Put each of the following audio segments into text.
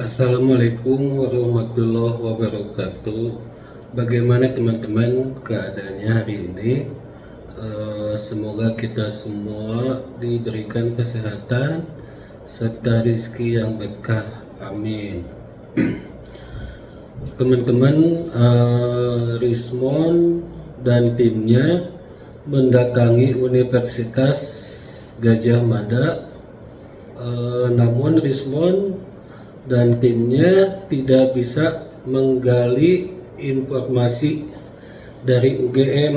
Assalamualaikum warahmatullahi wabarakatuh. Bagaimana teman-teman keadaannya hari ini? Semoga kita semua diberikan kesehatan serta rizki yang berkah. Amin. Teman-teman, Rismon dan timnya mendatangi Universitas Gadjah Mada. Namun Rismon dan timnya tidak bisa menggali informasi dari UGM.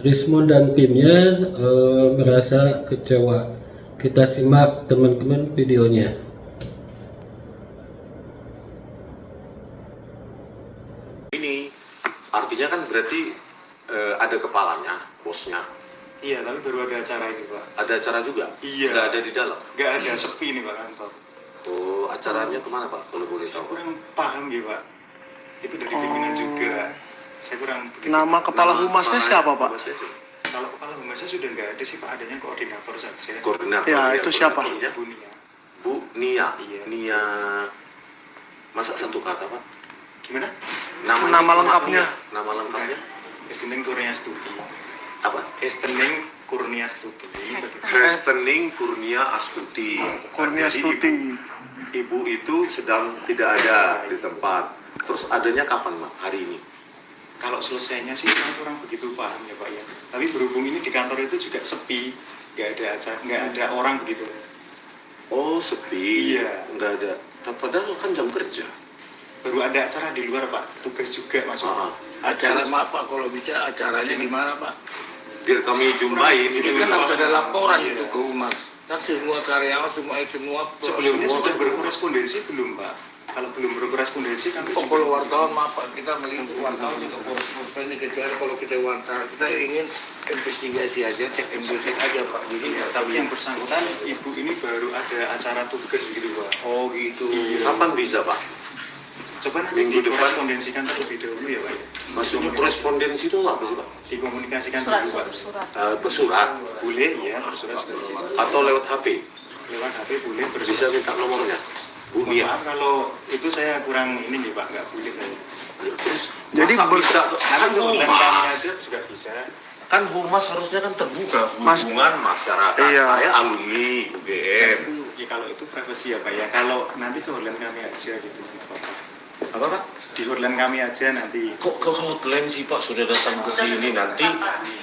Rismon dan timnya merasa kecewa. Kita simak teman-teman videonya. Ini artinya kan berarti ada kepalanya, bosnya. Iya, tapi baru ada acara ini, Pak. Ada acara juga? Iya. Nggak ada di dalam? Nggak ada, sepi nih, Pak, kantor. Oh, acaranya kemana, Pak? Kalau boleh Saya tahu. kurang paham gitu, Pak. Itu dari pimpinan juga. Saya kurang begitu. Nama kepala humasnya siapa, Pak? Humasnya sih? Kalau kepala humasnya sudah nggak ada sih, Pak. Adanya koordinator saja. Koordinator. Ya, itu siapa? koordinatornya. Bu Nia. Bu Nia. Iya. Nia. Masa satu kata, Pak? Gimana? Nama lengkapnya. Nama lengkapnya? Estening Kurnia Stuti. Apa? Estening Kurnia Stuti. Hestening Kurnia Astuti. Kurnia Jadi Stuti. Ibu itu sedang tidak ada di tempat. Terus adanya kapan, Pak? Hari ini? Kalau selesainya sih saya kurang begitu paham ya, Pak ya. Tapi berhubung ini di kantor itu juga sepi, nggak ada acara, nggak ada orang begitu. Oh, sepi. Iya. Nggak ada. Padahal kan jam kerja. Baru ada acara di luar, Pak. Tugas juga masuk. Ah, Acara maaf Pak, kalau bisa acaranya di mana Pak? biar kami jumpain. Ini kan harus ada laporan itu ke humas. Kan semua karyawan, semua Sebelumnya semua sudah berkorespondensi belum, Pak? Kalau belum berkorespondensi kami Oh, kalau wartawan maaf Pak, kita melingkup wartawan juga koresponden kecuali kalau kita wartawan, kita ingin investigasi aja, cek aja Pak. Jadi Iya, tapi yang bersangkutan ibu ini baru ada acara tugas begitu, Pak. oh gitu. Kapan bisa, Pak? Coba nanti Minggu depan. dikorespondensikan terlebih dahulu ya, Pak. Maksudnya korespondensi itu apa sih, Pak? Dikomunikasikan dulu, Pak. Bersurat Boleh ya, bersurat boleh. atau lewat HP? Lewat HP boleh Bisa bersurat. minta nomornya? Bu Mohon Nia. maaf kalau itu saya kurang ini nih, Pak, nggak boleh saya. Ya, terus Jadi masa bisa Nanti ke online kami humas? aja juga bisa. Kan humas harusnya kan terbuka Mas- hubungan masyarakat. Iya. Saya alumni UGM. Ya kalau itu privasi ya, Pak ya. Kalau nanti ke online kami aja gitu, Pak. Apa, Pak? Di hotline kami aja nanti. Kok ke hotline sih, Pak? Sudah datang ke sini nanti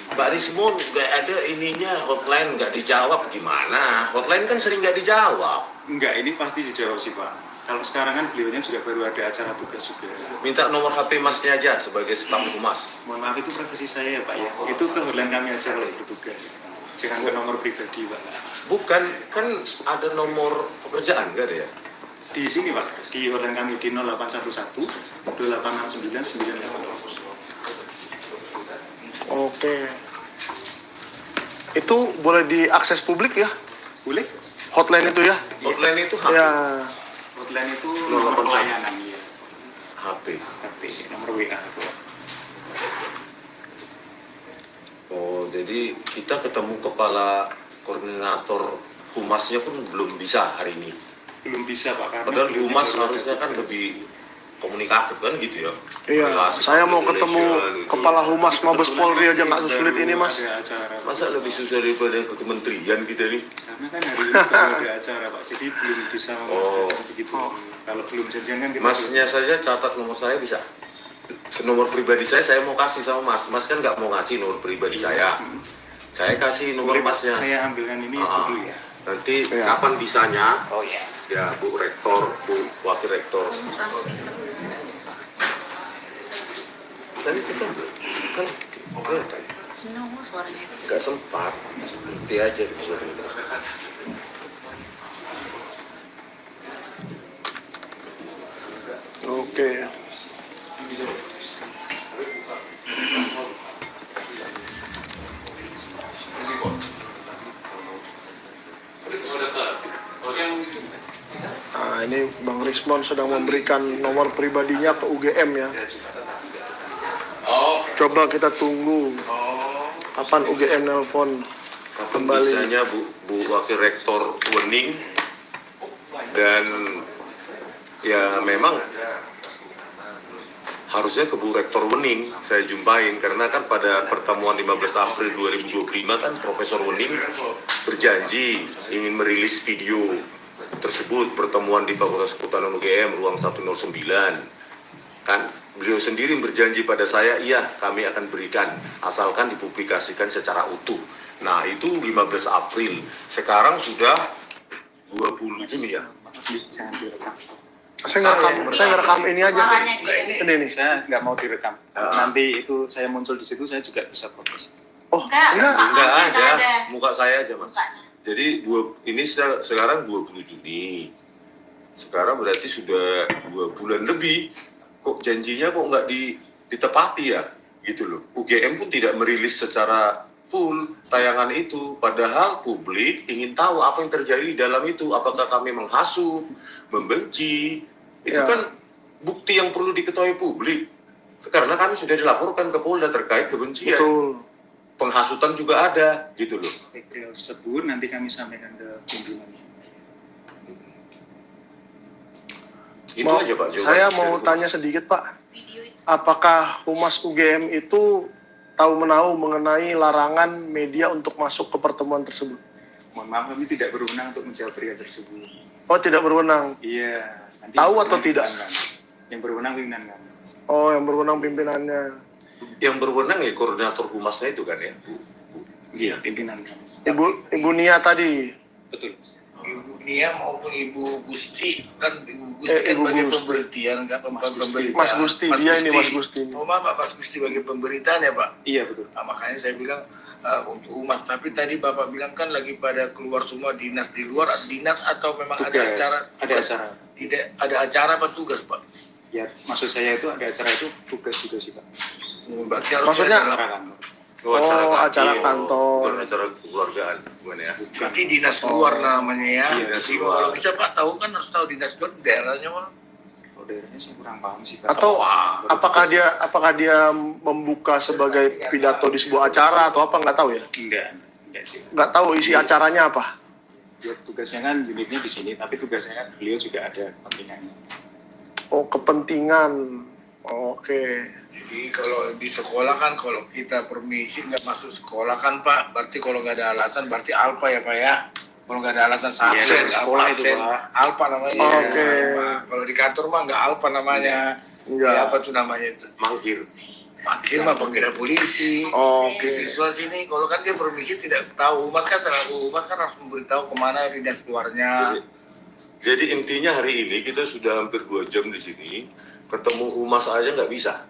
Mbak Rismon nggak ada ininya, hotline nggak dijawab gimana? Hotline kan sering nggak dijawab. Enggak, ini pasti dijawab sih, Pak. Kalau sekarang kan beliaunya sudah baru ada acara tugas juga. Minta nomor HP Masnya aja sebagai staf humas. Mohon maaf itu privasi saya ya, Pak ya. Itu ke hotline kami aja kalau bertugas. Jangan ke nomor pribadi, Pak. Bukan, kan ada nomor pekerjaan nggak ada ya? Di sini, Pak. Di hotline kami di 0811 2869 988. Oke. Itu boleh diakses publik ya? Boleh? Hotline itu ya? Hotline itu HP. Ya. Hotline itu nomor 081. pelayanan ya. HP. HP, nomor WA itu. Pak. Oh, jadi kita ketemu kepala koordinator humasnya pun belum bisa hari ini. Belum bisa, Pak, karena Padahal beliaunya humas baru ada harusnya kan tugas. lebih komunikatif kan gitu ya. Iya, Relasi saya mau public ketemu relation gitu. kepala humas Mabes Polri aja nggak Baru sesulit ini, Mas. ada acara, Pak. Masa lebih susah daripada ke kementerian kita nih? Karena kan hari ini baru ada acara, Pak. Jadi belum bisa memastikan Oh. begitu. Kalau belum janjian kan kita Masnya saja catat nomor saya bisa. Nomor pribadi saya mau kasih sama Mas. Mas kan nggak mau ngasih nomor pribadi saya. Saya kasih nomor Boleh, Pak, Masnya. saya ambilkan ini Ah, dulu ya. Nanti Iya. kapan bisanya? Oh ya. Ya, Bu Rektor, Bu Wakil Rektor. Tadi kita kan nggak sempat. Nanti aja bisa dulu. Oke. Nah, ini Bang Rismon sedang memberikan nomor pribadinya ke UGM ya. Oh, Coba kita tunggu kapan UGM nelpon kapan kembali. bisanya Bu Wakil Rektor Wening Dan ya memang harusnya ke Bu Rektor Wening saya jumpain, karena kan pada pertemuan 15 April 2025 kan Profesor Wening berjanji ingin merilis video tersebut, pertemuan di Fakultas Kehutanan UGM ruang 109. Kan beliau sendiri berjanji pada saya, iya kami akan berikan asalkan dipublikasikan secara utuh. Nah itu 15 April, sekarang sudah 20 Juni ya. Jangan direkam. Saya ngerekam ini aja. Ini nih. Saya nggak mau direkam. Nanti itu saya muncul di situ, saya juga bisa protes. Oh, Enggak Enggak ada, muka saya aja mas. Mukanya. Jadi ini sekarang 20 Juni, sekarang berarti sudah 2 bulan lebih. Kok janjinya kok nggak ditepati ya, gitu loh. UGM pun tidak merilis secara full tayangan itu, padahal publik ingin tahu apa yang terjadi di dalam itu, apakah kami menghasut, membenci, itu Ya. kan bukti yang perlu diketahui publik. Karena kami sudah dilaporkan ke Polda terkait kebencian, Betul. penghasutan juga ada, gitu loh. Beliau tersebut nanti kami sampaikan ke pimpinan. Itu aja Pak. jawaban Saya dari mau Humas. tanya sedikit Pak. Video itu. Apakah Humas UGM itu tahu-menahu mengenai larangan media untuk masuk ke pertemuan tersebut? Mohon maaf, kami tidak berwenang untuk menjawab pria tersebut. Oh, tidak berwenang. Iya. Nanti Tahu yang atau berwenang tidak? pimpinan kami. Yang berwenang pimpinan kami. Oh, yang berwenang pimpinannya. Yang berwenang ya koordinator humasnya itu kan ya, Bu. Iya, pimpinan kami. Ibu Nia tadi. Betul. Ibu Nia maupun Ibu Gusti kan Ibu Gusti Eh, kan Ibu bagi Gusti. pemberitaan kan Mas Gusti. pemberitaan. Mas Gusti, dia ini Mas Gusti. Oh maaf Pak, Mas Gusti bagi pemberitaan ya Pak. Iya, betul. Nah, makanya saya bilang untuk umat. Tapi tadi Bapak bilang kan lagi pada keluar semua dinas di luar, dinas atau memang ada Tugas. acara? Ada acara. Tidak ada acara apa tugas Pak? Ya, maksud saya itu ada acara itu tugas juga sih, Pak. Berarti harus Maksudnya- ada- Acara kantor. Oh, acara kantor. kantor. Bukan acara kekeluargaan, bukan ya. berarti dinas luar namanya ya. Iya, dinas Jadi luar. kalau bisa Pak tahu kan harus tahu dinas luar daerahnya Pak. Kalau daerahnya saya kurang paham sih, Pak. Atau Wah, apakah dia membuka sebagai pidato di sebuah acara atau apa, nggak tahu ya? Enggak sih. Nggak tahu isi acaranya apa. Ya, tugasnya kan unitnya di sini, tapi tugasnya kan beliau juga ada kepentingannya. Oh, kepentingan. Oke. jadi kalau di sekolah kan kalau kita permisi nggak masuk sekolah kan Pak, berarti kalau nggak ada alasan berarti alfa ya Pak ya. Kalau nggak ada alasan absen, Iya, sekolah itu, absen, Pak. alfa namanya. Oke. Pak. Kalau di kantor mah nggak alfa namanya. Enggak. Ya, apa tuh namanya itu? Mangkir. Makin mah panggilan polisi. Oke. Siswa sini kalau kan dia permisi tidak tahu, Mas kan selaku Mas kan harus memberitahu kemana dinas luarnya. Jadi intinya hari ini kita sudah hampir 2 jam di sini, ketemu humas aja nggak bisa.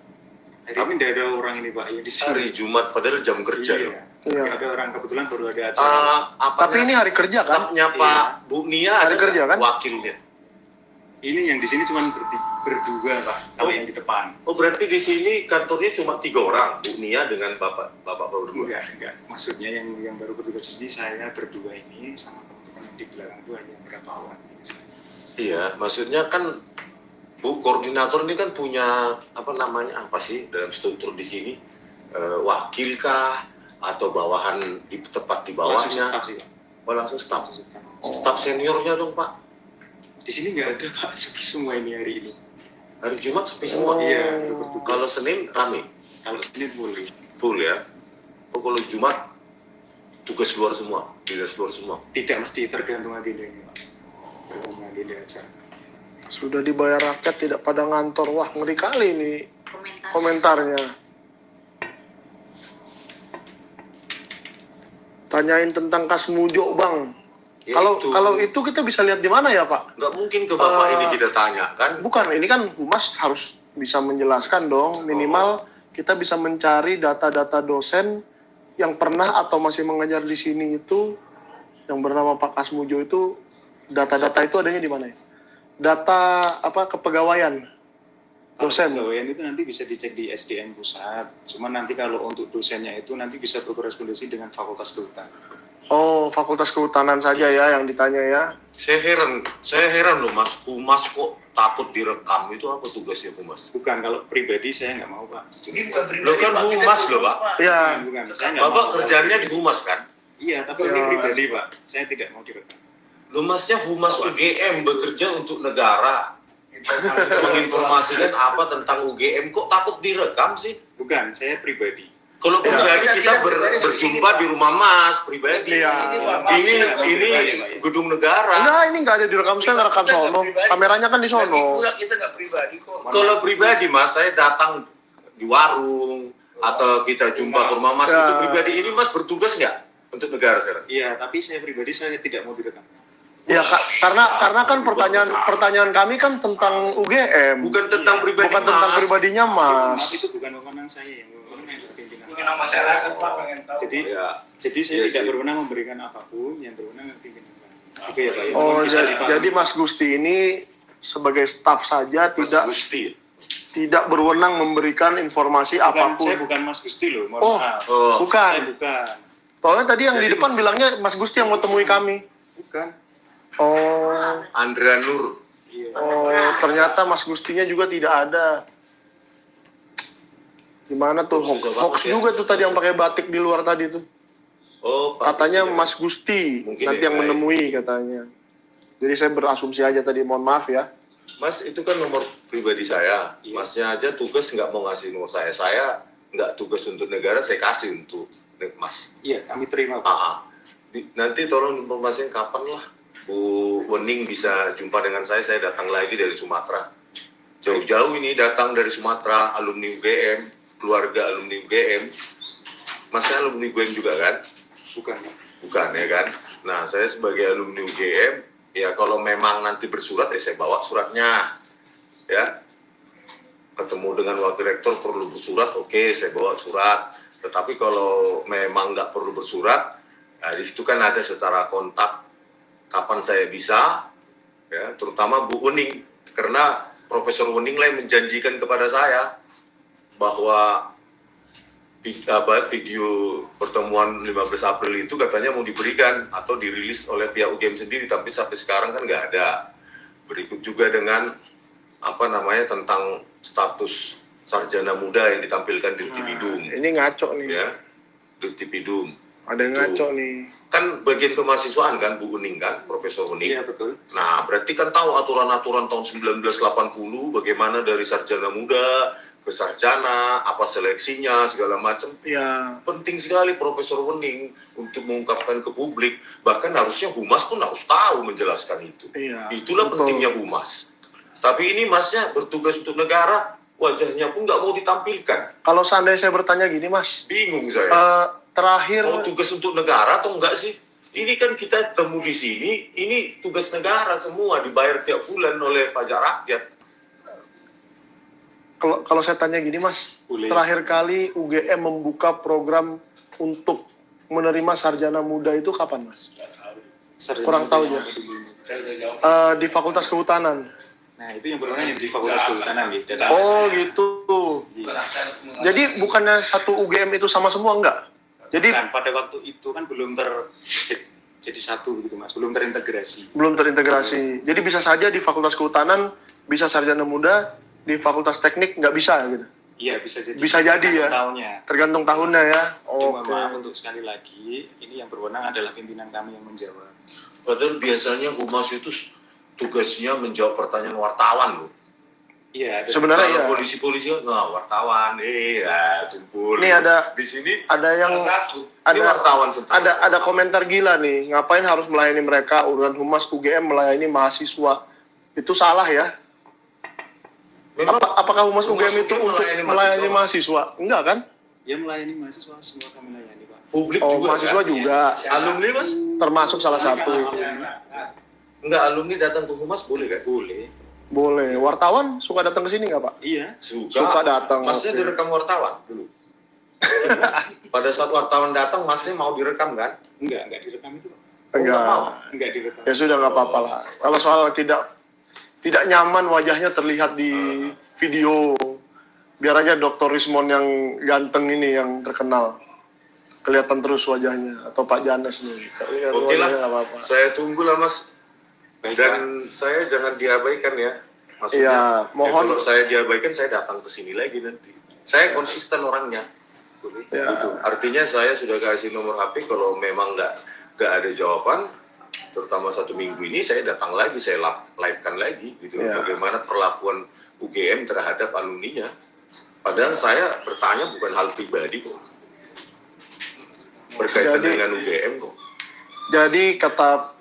Hari ini tidak ada orang ini, Pak, yang di sini. Hari Jumat padahal jam kerja Iya. loh. Iya. Nggak ada orang, kebetulan baru ada acara. Tapi ini hari kerja kan? Stafnya Pak Bu Nia Hari ada kerja nggak? kan? Wakilnya. Ini yang di sini cuma berdua, Pak. Kalau yang di depan. Oh berarti di sini kantornya cuma 3 orang, Bu Nia dengan Bapak baru dua. Enggak. Maksudnya yang baru bertugas di sini saya berdua ini sama teman-teman yang di belakang itu hanya berapa orang. Iya, maksudnya kan Bu koordinator ini kan punya apa namanya apa sih dalam struktur di sini, wakil kah atau bawahan di tepat di Langsung bawahnya? staff sih, Pak. Oh langsung staf, Oh. staf seniornya dong Pak. Di sini nggak ada, Pak, sepi semua ini hari ini. Hari Jumat sepi semua. Oh. Iya, bertugas. Kalau Senin rame, Kalau Senin boleh. full ya. Oh kalau Jumat tugas luar semua, dinas luar semua. Tidak mesti tergantung agendanya, Pak. Tergantung agenda acara. Sudah dibayar rakyat tidak pada ngantor. Wah, ngeri kali ini Komentar. komentarnya. Tanyain tentang Kasmujo, Bang. Ya Kalau itu kita bisa lihat di mana ya, Pak? nggak mungkin ke Bapak ini kita tanya kan? Bukan, ini kan Humas harus bisa menjelaskan dong. Minimal kita bisa mencari data-data dosen yang pernah atau masih mengajar di sini itu, yang bernama Pak Kasmujo itu, data-data itu adanya di mana ya? Data apa kepegawaian dosen. Kalau pegawaian itu nanti bisa dicek di SDM pusat. Cuman nanti kalau untuk dosennya itu nanti bisa berkorespondensi dengan Fakultas Kehutanan. Oh, Fakultas Kehutanan saja ya yang ditanya ya. Saya heran loh Mas, humas kok takut direkam, itu apa tugasnya humas? Bukan, kalau pribadi saya nggak mau, Pak. Ini bukan pribadi. Lo kan Pak, kita humas tugas, loh, Pak. Iya. Bukan. Saya nggak Bapak mau. kerjanya di humas kan? Iya, tapi Ya. ini pribadi, Pak. Saya tidak mau direkam. Lu masnya humas UGM bekerja untuk negara. Menginformasikan apa tentang UGM, kok takut direkam sih? Bukan, saya pribadi. Kalau pribadi kita berjumpa di rumah Mas pribadi. Iya. Ini gedung negara. Enggak, ini nggak ada direkam, saya nggak rekam sono. Kameranya kan di sono. Kita nggak pribadi kok. Kalau pribadi Mas, saya datang di warung atau kita jumpa ke rumah Mas Ya. itu pribadi. Ini Mas bertugas nggak untuk negara sekarang? Iya, tapi saya pribadi saya tidak mau direkam. Ya, karena kan pertanyaan kami kan tentang UGM. Bukan tentang pribadi Bukan tentang Mas. pribadinya Maaf, Mas. itu bukan wewenang saya, yang wewenang adalah pimpinan. Mungkin masyarakat Pak pengen tahu. Jadi saya Iya tidak sih. berwenang memberikan apapun, yang berwenang adalah pimpinan kami. Oke ya Pak. ya? Oh, Bisa dipahami. jadi Mas Gusti ini sebagai staf saja Mas tidak Gusti. tidak berwenang memberikan informasi Bukan, apapun. saya bukan Mas Gusti loh, mohon Oh. maaf. Oh, Bukan. Saya bukan. Soalnya tadi yang di Jadi depan Mas- bilangnya Mas Gusti yang mau temui kami. Bukan. Oh, Andrea Nur. Iya. ternyata Mas Gustinya juga tidak ada. Gimana tuh Susah hoax banget ya. juga tuh tadi yang pakai batik di luar tadi tuh. Oh, Pak Katanya Gusti. Mas Gusti Mungkin nanti ya, yang baik. menemui katanya. Jadi saya berasumsi aja tadi, mohon maaf ya. Mas, itu kan nomor pribadi saya. Iya. Masnya aja tugas nggak mau ngasih nomor saya. Saya nggak tugas untuk negara, saya kasih untuk Mas. Iya, kami terima Pak. Nanti tolong informasinya kapan lah Bu Wening bisa jumpa dengan saya datang lagi dari Sumatera. Jauh-jauh ini datang dari Sumatera, alumni UGM, keluarga alumni UGM. Masnya alumni UGM juga kan? Bukan Pak. Bukan ya kan? Nah, saya sebagai alumni UGM, ya kalau memang nanti bersurat, ya saya bawa suratnya. Ya, ketemu dengan wakil rektor perlu bersurat, oke, saya bawa surat. Tetapi kalau memang nggak perlu bersurat, nah di situ kan ada secara kontak kapan saya bisa, ya, terutama Bu Wening, karena Profesor Wening lah yang menjanjikan kepada saya bahwa video pertemuan 15 April itu katanya mau diberikan atau dirilis oleh pihak UGM sendiri, tapi sampai sekarang kan nggak ada. Berikut juga dengan tentang status sarjana muda yang ditampilkan di Tipidum, Ini ngaco nih. ya, di Tipidum. Ada yang ngaco nih. Kan bagian kemahasiswaan kan Bu Wening kan, Profesor Wening. Iya betul. Nah, berarti kan tahu aturan-aturan tahun 1980 bagaimana dari sarjana muda ke sarjana, apa seleksinya, segala macam. Ya, Penting sekali Profesor Wening untuk mengungkapkan ke publik. Bahkan harusnya Humas pun harus tahu menjelaskan itu. iya. Itulah betul. pentingnya Humas. Tapi ini Masnya bertugas untuk negara, wajahnya pun nggak mau ditampilkan. Kalau seandainya saya bertanya gini, Mas, Bingung saya. terakhir Mau tugas untuk negara atau enggak sih? Ini kan kita temu di sini, ini tugas negara semua, dibayar tiap bulan oleh pajak rakyat. kalau saya tanya gini, Mas, Boleh. terakhir kali UGM membuka program untuk menerima sarjana muda itu kapan, Mas? Sarjana Kurang muda tahu yang ya. ada dulu. Saya udah jawab. Di Fakultas Kehutanan. Nah, itu yang berwenang yang di Fakultas Kehutanan gitu. Oh, gitu. Jadi Jadi bukannya satu UGM itu sama semua, enggak? Jadi Kan pada waktu itu kan belum jadi satu gitu Mas, belum terintegrasi. belum terintegrasi. Jadi bisa saja di Fakultas Kehutanan bisa sarjana muda, di Fakultas Teknik nggak bisa gitu. Iya, bisa jadi. Bisa jadi ya. Tahunnya. Tergantung tahunnya ya. Cuma Oke. maaf untuk sekali lagi, ini yang berwenang adalah pimpinan kami yang menjawab. Padahal biasanya Humas itu tugasnya menjawab pertanyaan wartawan loh. Iya, Sebenarnya Kalau iya. polisi-polisi, nah wartawan, jempol. Ini ada Di sini, ada yang takut. ini ada wartawan sebentar. ada komentar gila nih. Ngapain harus melayani mereka? Urusan Humas UGM melayani mahasiswa. Itu salah ya? Memang Apakah Humas UGM itu untuk melayani mahasiswa? mahasiswa? Enggak kan? Ya melayani mahasiswa, semua kami layani Pak. Publik Oh, juga mahasiswa kan? juga. Alumni Mas? Termasuk salah satu. Enggak, alumni datang ke Humas boleh kan? Boleh. Boleh. Wartawan suka datang ke sini nggak, Pak? Iya. Suka datang, Masnya oke. direkam wartawan dulu. Pada saat wartawan datang, Masnya mau direkam kan? Enggak direkam itu Pak. Enggak. Enggak direkam. Ya sudah nggak apa-apa lah. Kalau soal tidak nyaman wajahnya terlihat di video, biar aja Dr. Rismon yang ganteng ini yang terkenal kelihatan terus wajahnya, atau Pak Janes nih. Kelihatan Oke wajahnya lah, nggak apa-apa. saya tunggu lah Mas. Baik, Pak. Dan saya jangan diabaikan ya. Maksudnya, Iya, mohon. kalau saya diabaikan, saya datang ke sini lagi nanti. Saya konsisten orangnya. Boleh. Ya. Gitu. Artinya saya sudah kasih nomor HP, kalau memang nggak ada jawaban, terutama 1 minggu ini saya datang lagi, saya live-kan lagi gitu, Ya. bagaimana perlakuan UGM terhadap alumninya. Padahal saya bertanya bukan hal pribadi kok, berkaitan Jadi- dengan UGM kok. Jadi kata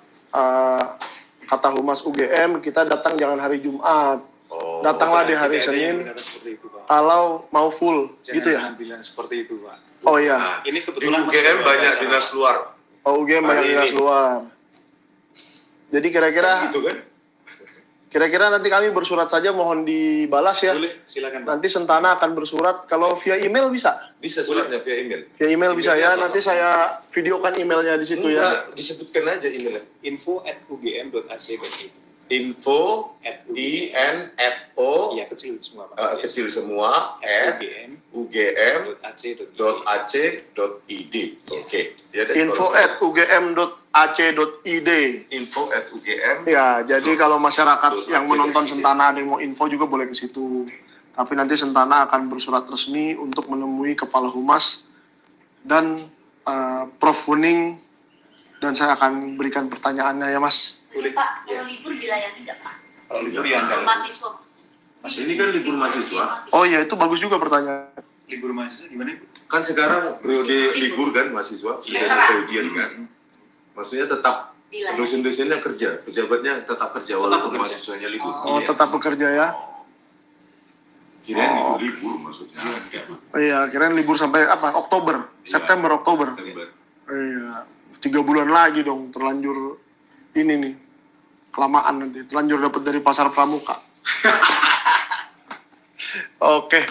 Humas UGM, kita datang jangan hari Jumat. Oh, Datanglah di hari Tidak ada yang Senin berkata seperti itu, Pak. kalau mau full, Jangan gitu ya? jangan bilang seperti itu, Pak. Oh iya, Nah, Ini di kebetulan masih UGM ada banyak acara. dinas luar, oh UGM banyak hari dinas ini. luar. Jadi kira-kira gitu kan? nanti kami bersurat saja, mohon dibalas ya. Boleh, silakan, Pak. Nanti Sentana akan bersurat, kalau via email bisa? Bisa suratnya via email. Via email bisa ya, Emailnya apa? nanti saya videokan emailnya di situ ya. Enggak, disebutkan aja emailnya. info@ugm.ac.id. Info INFO Iya, kecil semua, Pak. kecil semua at ugm.ac.id. ugm.ac.id. Oke. Ya, deh, Info kalau- at ugm.ac.id. info at ugm. Ya, jadi kalau masyarakat yang menonton Sentana ada yang mau info juga boleh ke situ. Tapi nanti Sentana akan bersurat resmi untuk menemui Kepala Humas dan Prof. Wuning, dan saya akan berikan pertanyaannya ya Mas. Boleh. Pak, Ya. kalau libur dilayani nggak Pak? Kalau libur ya enggak. Mahasiswa. Ini kan libur mahasiswa. Oh iya, itu bagus juga pertanyaan. Libur mahasiswa gimana, Ibu? Kan sekarang periode libur kan mahasiswa, sudah selesai ujian kan. Maksudnya tetap Dilayani. dosen-dosennya kerja, pejabatnya tetap kerja walaupun mahasiswanya libur. Oh, tetap bekerja ya. Kirain itu libur maksudnya. Oh, iya, kirain libur sampai apa? Oktober, Iya. September, Oktober. September. Iya, 3 bulan lagi dong, terlanjur ini nih. Kelamaan nanti, terlanjur dapat dari pasar pramuka. Oke.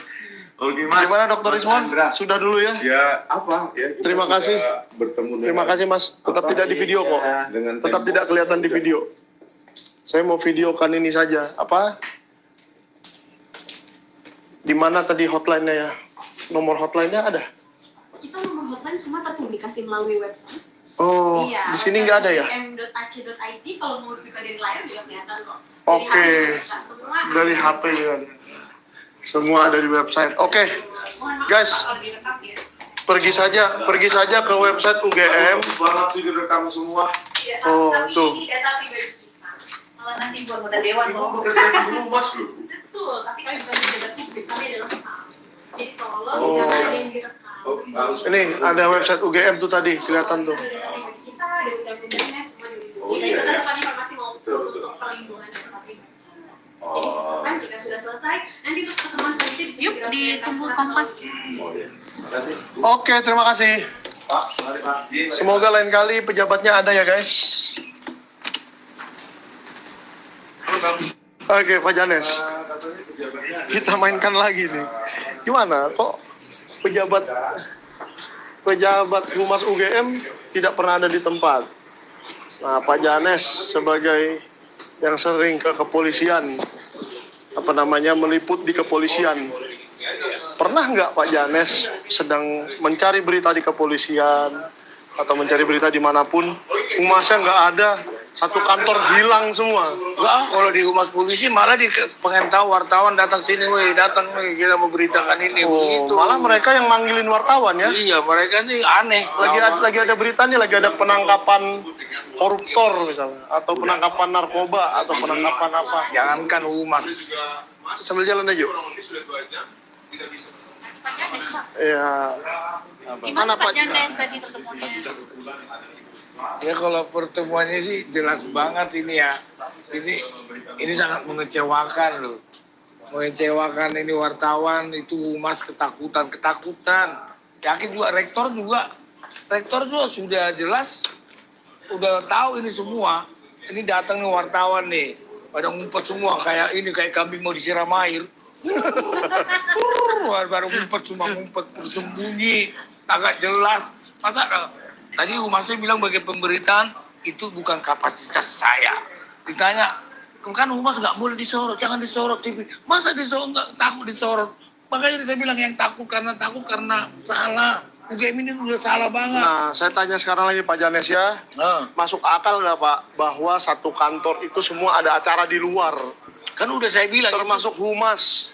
Oke Mas. Gimana Dokter Mas Ismon? Andra. Sudah dulu ya? Ya apa ya? kita Terima sudah kasih. Bertemu dengan Terima kasih Mas. Tetap apa, tidak di video kok. dengan Tetap tempo. tidak kelihatan di video. Saya mau videokan ini saja. Apa? Di mana tadi hotline-nya ya? Nomor hotline-nya ada? Kita nomor hotline semua terpublikasi melalui website. Oh, di sini nggak ada ya? m.ac.id, kalau mau buka dari layar juga kelihatan kok. Oke. Dari HP bisa, semua Dari HP juga ada. Semua ada di website. Oke, Mohon maaf, Guys. Pak, kalau direkam ya. pergi saja ke website UGM. Banget sih direkam semua. Iya, Oh, tapi tuh. ini data pribadi kita. Malah nanti buat anggota dewan Ibu loh. bekerja di humas loh. Betul, tapi kami bukan pejabat publik, kami adalah staff. Jadi tolong Oh. jangan ada yang direkam. Oh, harus. Ini ada website UGM tuh tadi, kelihatan tuh. Ada data pribadi kita, ada undang-undangnya, semua dilindungi. Oh, Dan iya, itu ya. kan informasi maupun Betul, betul. untuk perlindungan data pribadi. Jadi Oh. silakan jika sudah selesai, nanti untuk pertemuan selanjutnya bisa Yuk, segera ditunggu kirimkan Kompas. surat Oh iya. Terima kasih. Oke, terima kasih. Pak, mari Pak. Semoga lain kali pejabatnya ada ya guys. Oke, Pak Janes. Kita mainkan lagi nih. Gimana? Kok pejabat Humas UGM tidak pernah ada di tempat? Nah, Pak Janes sebagai yang sering ke kepolisian, meliput di kepolisian. Pernah nggak Pak Janes sedang mencari berita di kepolisian atau mencari berita dimanapun, humasnya nggak ada, satu kantor hilang semua? Enggak, kalau di humas polisi malah pengen tahu wartawan datang sini, weh datang nih kita memberitakan ini Oh, begitu. malah mereka yang manggilin wartawan ya. Iya, mereka ini aneh. Lagi ada beritanya, lagi ada penangkapan koruptor misalnya, atau penangkapan narkoba, atau penangkapan apa. Jangankan humas. Sambil jalan aja. Pak Janes, Pak. Ya, Gimana Pak Pak Janes tadi pertemuannya? Ya kalau pertemuannya sih jelas banget ini ya. Ini sangat mengecewakan loh. Mengecewakan ini wartawan, itu humas ketakutan. Yakin juga rektor juga sudah jelas, udah tahu ini semua. Ini datang nih wartawan nih, pada ngumpet semua kayak kambing mau disiram air. Baru ngumpet bersembunyi, agak jelas. Masa tadi humasnya bilang bagian pemberitaan itu bukan kapasitas saya. Ditanya, kan humas nggak boleh disorot, jangan disorot TV. Masa disorot, nggak takut disorot? Makanya saya bilang yang takut karena salah. UGM ini udah salah banget. nah saya tanya sekarang lagi Pak Janes ya, Nah, masuk akal nggak Pak bahwa satu kantor itu semua ada acara di luar, kan udah saya bilang termasuk humas?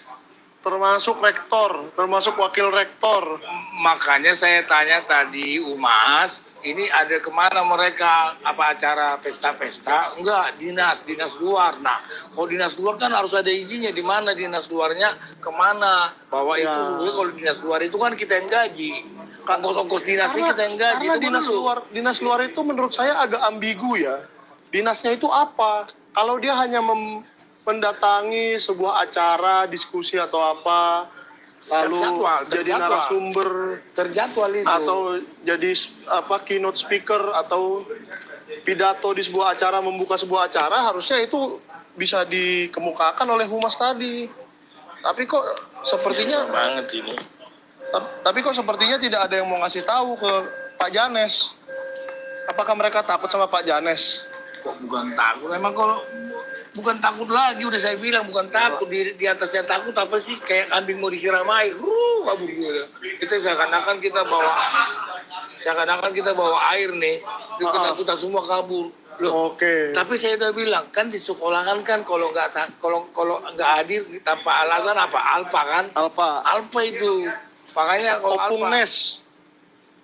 termasuk rektor, termasuk wakil rektor. Makanya saya tanya tadi, Umas, ini ada kemana mereka? Apa acara pesta-pesta? Enggak, dinas luar. Nah, kalau dinas luar kan harus ada izinnya. Di mana dinas luarnya, kemana? Bahwa itu Ya. sebenarnya kalau dinas luar itu kan kita yang gaji. Ongkos-ongkos dinasnya kita yang gaji. Karena Itu dinas luar itu menurut saya agak ambigu ya. Dinasnya itu apa? Kalau dia hanya mendatangi sebuah acara, diskusi atau apa, lalu jadi Terjadwal. narasumber terjadwal itu. atau jadi keynote speaker atau pidato di sebuah acara, membuka sebuah acara, harusnya itu bisa dikemukakan oleh humas tadi. Tapi kok sepertinya banget ini. tapi kok sepertinya tidak ada yang mau ngasih tahu ke Pak Janes. Apakah mereka takut sama Pak Janes? Kok bukan takut? Emang kalau bukan takut lagi, udah saya bilang bukan takut. Di atasnya takut apa sih? Kayak kambing mau disiram air, kabur dia. Itu seakan-akan kita bawa air nih, itu ketakutan semua kabur. Loh, Oke. tapi saya udah bilang kan di sekolahan kan kalau nggak hadir tanpa alasan apa? Alpa kan? Alpa itu. Makanya kalau Opung Alpa. Nes,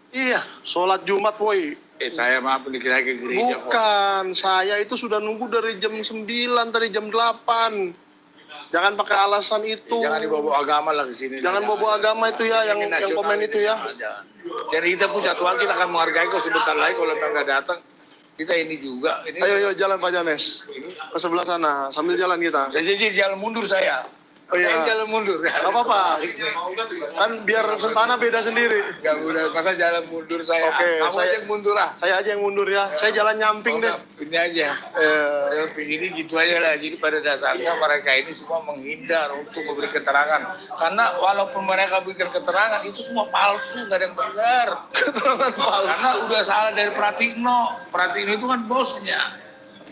Iya. sholat Jumat woi. Saya maaf dikira ke gereja kok. Bukan, saya itu sudah nunggu dari jam 9, dari jam 8. Jangan pakai alasan itu. Jangan dibawa agama lah ke sini. Jangan bawa agama itu ya, yang nasional komen ini itu ya. jangan. Jadi kita pun jadwal kita akan menghargai kok sebentar lagi kalau memang nggak datang. Kita ini juga. Ini Ayo jalan Pak Janes. Ke sebelah sana, sambil jalan kita. saya jadi jalan mundur saya. Oh, iya. Saya jalan mundur. Gak apa-apa. Kan biar Sentana beda sendiri. Gak udah, masa jalan mundur saya. Oke, Kamu saya- aja yang mundur lah. Saya aja yang mundur ya. Saya jalan nyamping deh. Ini aja. Selfie ini gitu aja lah. Jadi pada dasarnya mereka ini semua menghindar untuk memberi keterangan. Karena walaupun mereka berikan keterangan itu semua palsu, nggak ada yang benar. Keterangan palsu. Karena udah salah dari Pratikno. Pratikno itu kan bosnya.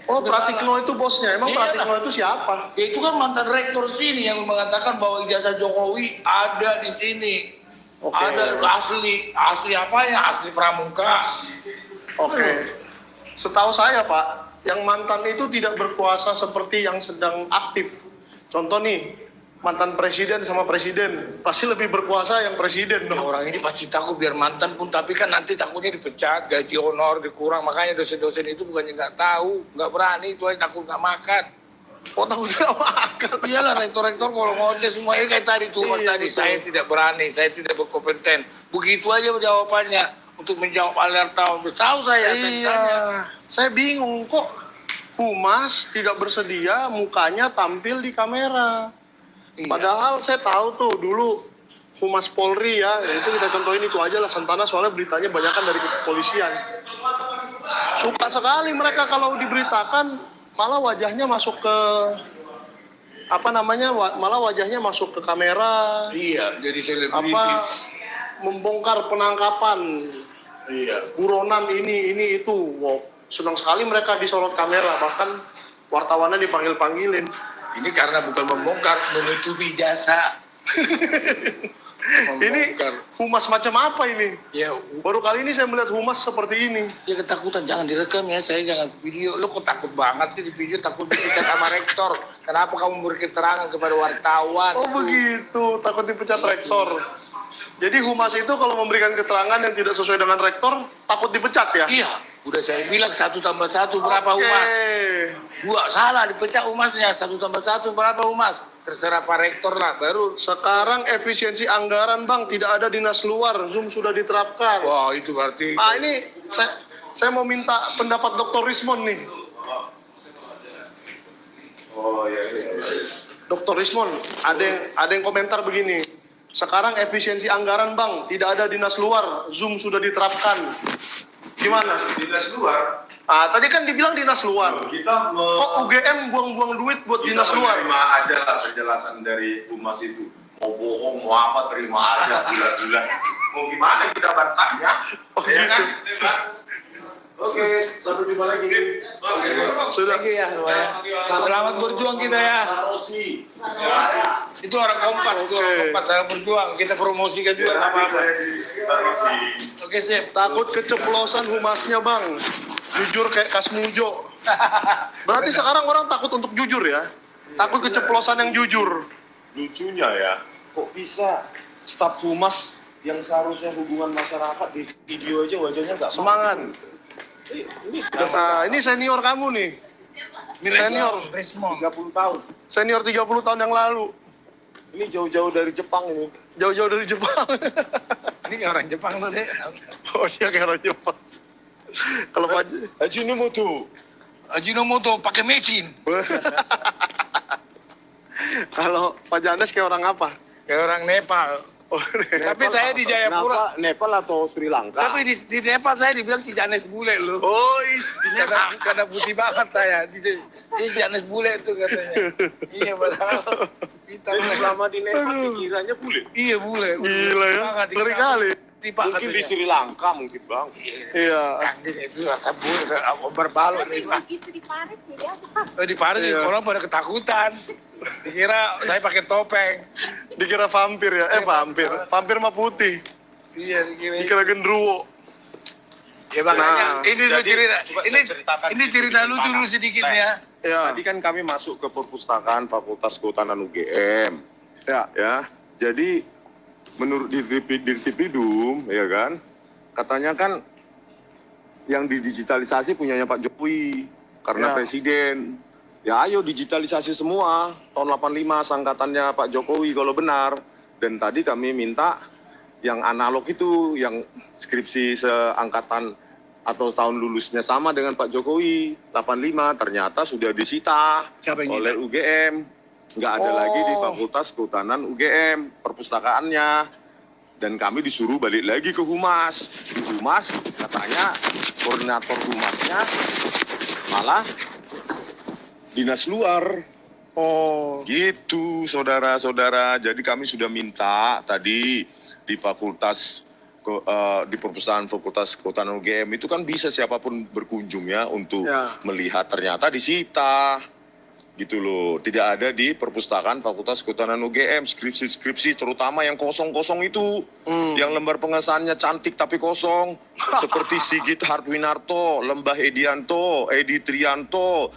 Oh, Udah Pratikno itu bosnya. Emang Iya Pratikno itu siapa? Ya, itu kan mantan rektor sini yang mengatakan bahwa ijazah Jokowi ada di sini. Oke. Ada asli apanya? Asli pramuka. Oke. Setahu saya Pak, yang mantan itu tidak berkuasa seperti yang sedang aktif. Contoh nih, mantan presiden sama presiden. Pasti lebih berkuasa yang presiden Ya, dong. orang ini pasti takut biar mantan pun, tapi kan nanti takutnya dipecat, gaji honor dikurang. Makanya dosen-dosen itu bukannya nggak tahu, nggak berani, itu aja takut nggak makan. Oh, takutnya makan. Iyalah rektor-rektor kalau ngoceh semua kayak tadi tuh Mas Iya, tadi, betul. saya tidak berani, saya tidak berkompeten. Begitu aja jawabannya untuk menjawab alerta. Tahu saya tanya. Iya. Saya bingung kok humas tidak bersedia mukanya tampil di kamera. Iya. Padahal saya tahu tuh dulu Humas Polri ya, itu kita contohin itu aja lah Santana, soalnya beritanya banyak kan dari kepolisian. Suka sekali mereka kalau diberitakan, malah wajahnya masuk ke malah wajahnya masuk ke kamera, Iya, jadi apa selebritis. membongkar penangkapan Iya. buronan ini itu. Wow, senang sekali mereka disorot kamera, bahkan wartawannya dipanggil-panggilin. Ini karena bukan membongkar, menutupi jasa. Ini Membongkar. humas macam apa ini? Ya, Baru kali ini saya melihat humas seperti ini. ya ketakutan, jangan direkam ya, saya jangan video. Lo kok takut banget sih di video, takut dipecat sama rektor. Kenapa kamu memberi keterangan kepada wartawan? Oh Itu. begitu, takut dipecat Itu. rektor. Jadi humas itu kalau memberikan keterangan yang tidak sesuai dengan rektor, takut dipecat ya? Iya, udah saya bilang 1 tambah 1 berapa humas? 2, salah dipecat humasnya. 1 tambah 1 berapa humas? Terserah Pak Rektor lah, baru. Sekarang efisiensi anggaran Bang, tidak ada dinas luar, Zoom sudah diterapkan. Wah, itu berarti. Ah ini saya mau minta pendapat Dr. Rismon nih. Oh iya. Dr. Rismon, ada yang komentar begini. Sekarang efisiensi anggaran Bang, tidak ada dinas luar, Zoom sudah diterapkan. Gimana? Dinas luar, Ah, tadi kan dibilang dinas luar. kita Kok UGM buang-buang duit buat dinas luar? terima aja lah penjelasan dari humas itu. Mau bohong, mau apa, terima aja bulan-bulan. Mau gimana kita bantahnya? Oh, Ya gitu. kan? Oke, sampai jumpa lagi. Sudah. Thank you ya, lumayan. Selamat berjuang kita ya. Rosi. Itu orang Kompas, itu orang Oke. Kompas, selamat berjuang. Kita promosikan juga nggak apa-apa. Rosi. Oke, sip. Takut keceplosan humasnya Bang. Jujur kayak Kasmujo. Berarti sekarang orang takut untuk jujur ya? Takut keceplosan yang jujur. Lucunya ya, kok bisa staf humas yang seharusnya hubungan masyarakat di video aja wajahnya nggak Semangat. Ini Nah, ini senior kamu nih. Ini Senior. Resmond. 30 tahun. Senior 30 tahun yang lalu. Ini jauh-jauh dari Jepang ini. Jauh-jauh dari Jepang. Ini orang Jepang tuh deh. Oh, dia kayak orang Jepang. Kalau Pak Ajinomoto. Ajinomoto pakai mesin. kalau Pak Janes kayak orang apa? Kayak orang Nepal. Oh, Tapi saya di Jayapura. Nepal atau Sri Lanka? Tapi di Nepal saya dibilang si Janes bule loh. oh Karena putih banget saya. Dia Janes bule tuh katanya. Iya padahal hitam. Jadi selama di Nepal dikiranya bule. Iya bule. gila ya. Banget, Ngeri kali. Tipak Mungkin di katanya. Sri Lanka mungkin bang. Iya. Anjing itu rasa bule berbalok nih. Begitu di Paris jadi apa? Di Paris Iya. orang pada ketakutan. Dikira saya pakai topeng. Dikira vampir ya? Vampir. Vampir mah putih. Iya dikira. Dikira genderuwo. Ya makanya Nah, ini dulu jadi, cerita. coba ini saya ceritakan ini cerita sedikit, lucu Pak. dulu sedikit Nah, ya. Ya. Tadi kan kami masuk ke perpustakaan Fakultas Kehutanan UGM. Ya. Ya, jadi menurut Dirtipidum, ya kan, katanya kan yang didigitalisasi punyanya Pak Jokowi karena Ya. presiden. Ya ayo digitalisasi semua, tahun 85 sangkatannya Pak Jokowi kalau benar. Dan tadi kami minta yang analog itu, yang skripsi seangkatan atau tahun lulusnya sama dengan Pak Jokowi, 85, ternyata sudah disita Siapa yang oleh UGM. Nggak ada lagi di Fakultas Kehutanan UGM, perpustakaannya. Dan kami disuruh balik lagi ke Humas. Di Humas katanya koordinator Humasnya malah dinas luar. Oh. Gitu saudara-saudara. Jadi kami sudah minta tadi di di perpustakaan Fakultas Kehutanan UGM itu kan bisa siapapun berkunjung ya untuk Ya. melihat, ternyata disita. Gitu loh, tidak ada di perpustakaan Fakultas Kehutanan UGM, skripsi-skripsi terutama yang kosong-kosong itu, yang lembar pengesahannya cantik tapi kosong, seperti Sigit Hartwinarto, Lembah Edianto, Edi Trianto,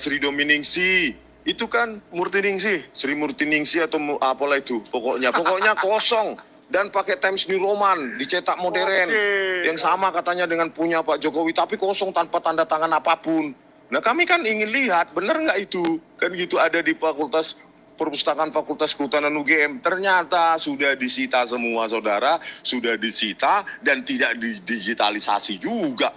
Sri Dominingsi, itu kan Murtiningsih. Sri Murtiningsi atau apalah itu, pokoknya kosong dan pakai Times New Roman, dicetak modern, Oke. yang sama katanya dengan punya Pak Jokowi, tapi kosong tanpa tanda tangan apapun. Nah kami kan ingin lihat, benar nggak itu? Kan gitu ada di perpustakaan Fakultas Kehutanan UGM. Ternyata sudah disita semua saudara, sudah disita dan tidak didigitalisasi juga.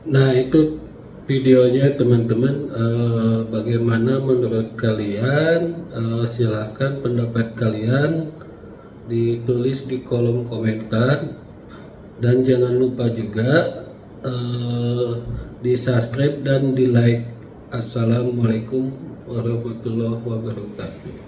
Nah itu videonya teman-teman. Bagaimana menurut kalian? Silahkan pendapat kalian ditulis di kolom komentar, dan jangan lupa juga di subscribe dan di like. Assalamualaikum warahmatullahi wabarakatuh.